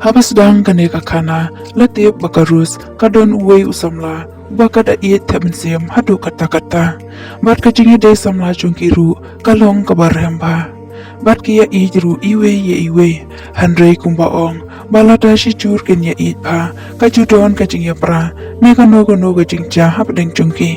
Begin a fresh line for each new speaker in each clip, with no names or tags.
Habas dang kane ka khana latep bakarus kadon uwe usamla bakada ieid thep mynsiem hadu kata bat kajingi de samla chungkiru kalong kabarhamba bat kia ijru iwe ye iwe handrei kumba ong balada shi chur ken ya ieid pa kajudon kajing ya pra mega nogo jingcha habdeng chungki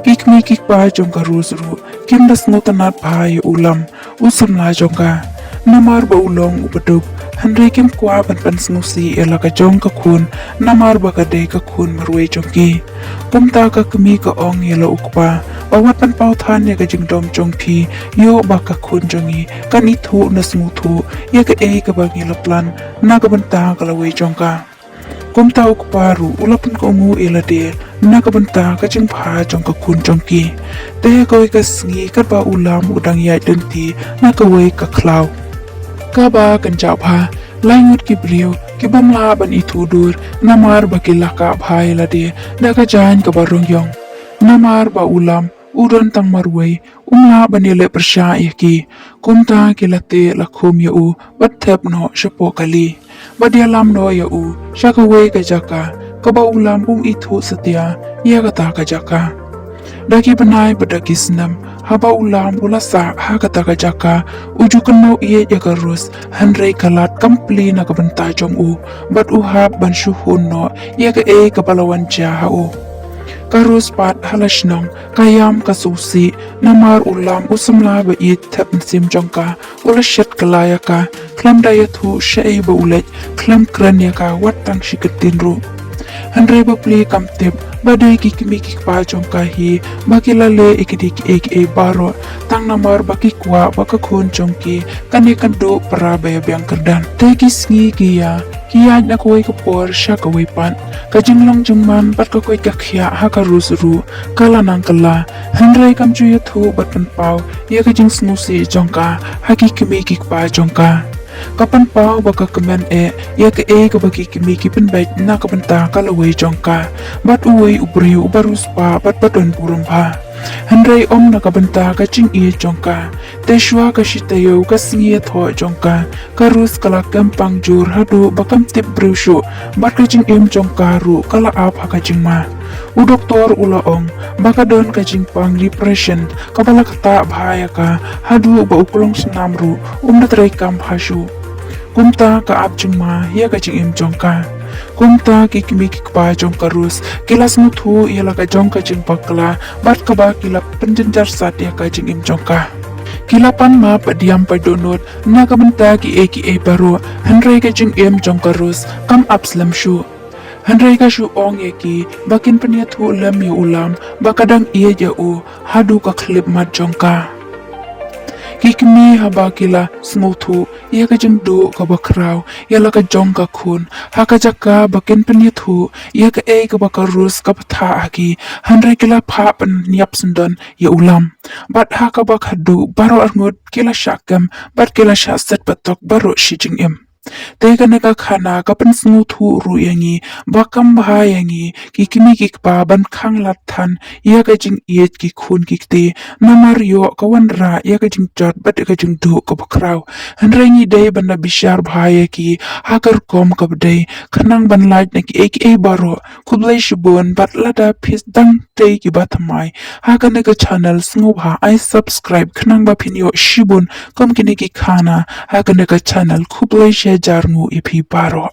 kikmi kikpa chungkarus ru kimdas notanat pa ya ulam usamla jongka namar ba ulong ubaduk Handrei kim kwa pan snusi ela ka jong ka khun namar ba ka de ka khun marwei jongki kumta ka kmi ka ong ela ukpa bawat pan pau than ne ka jingdom jongki yo ba ka khun jongi kan I thu na smu thu ya ka e ka ba ngela plan na ka banta ka lawei jongka kumta ukpa ru ulapan ko ngu ela de na ka banta ka jing pha jong ka khun jongki te koi ka sngi ka ba ulam udang yai denti na ka wei ka klau Kaba kan jawab langut ki beliau ki bamla ban itu dur namar ba kilaka bhai lade daga jan ka barong yong namar ba ulam udon tang marwei umla banile persya ki kumta kilate lakhum ya u bat thep no shapo kali badialam no ya u shakawei ka jaka ka ba ulam itu setia ya kata ka jaka daki benai bedaki senam haba ulam ulasa hakata ka jaka ujukan mau ieid ya karus handrei kalat kampli na kabenta jong u bat uhab ban shuhun no ya ka e kapalawan jaha u karus pat halashnong kayam kasusi namar ulam usamla ba ieid thep mynsiem jongka ulashat kalaya ka klam daya thu shai ba ulet klam kran ya ka watang shikatin ru handrei ba pli kamtep badai kikmi kikpa jongka hi bakila le ikidik ek baro tang namar baki kwa baka khun jongki kane kando para baya biang kerdan te kisngi kia na koi kapor sha kawai pan kajinglong jungman bat ka koi kakhya ha ka rusru kala nang kala handrei kamchu ya thu bat pan pau ya kajing snusi jongka hakikmi kikpa jongka kapan pau baka kemen ya ke ka bagi kimi kipen baik na kapenta kalawei jongka bat uwei ubriu ubarus pa bat badon purum pa handrei om na kapenta ka ching jongka te shwa ka shitayo ka singi tho jongka karus kala kampang jur hadu bakam tip brushu bat ka ching jongka ru kala ap ha ka ma u doktor ula ong baka don ka ching pang depression kabala kata bahaya ka hadu ba ukulong senam ru natrai kam hashu kumta ka ap ma ya ka ching jongka kumta ki kimi kikpa jongka rus kilas muthu ya la ka jongka ching pakla bat ka ba kila penjenjar sat ya ka ching jongka kilapan ma padiam padonot na ka benta ki e baro handrei ka ching jongka rus kam ap slam shu handrei ka shu ong ye ki bakin penia thu lam yu ulam bakadang ieid ya u hadu ka khlip mat jongka kikmi haba kila smuthu ya ka jing do ka bakraw ya la ka jong ka khun ha ka jaka bakin penia thu ya ka e ka bakarus ka patha aki handrei kila pha pan niap sundan ya ulam bat ha ka bakhadu baro arngut kila shakam bat kila shasat patok baro shijing Teka neka khana kapan smuthu ru yangi bakam bha yangi kikimi kikpa ban khang lat than ya ka jing ieid ki khun kikte namar yo kawan ra ya ka jing jot bat ka jing du ka bakraw hanrengi dei ban na bishar bha ya ki hakar kom ka dei khanang ban lait na ki ek baro khublai shibon bat lada phis dang tei ki bathamai haka neka channel sngo bha I subscribe khanang ba phinyo shibon kom kini ki khana haka neka channel khublai jarmu ipi baro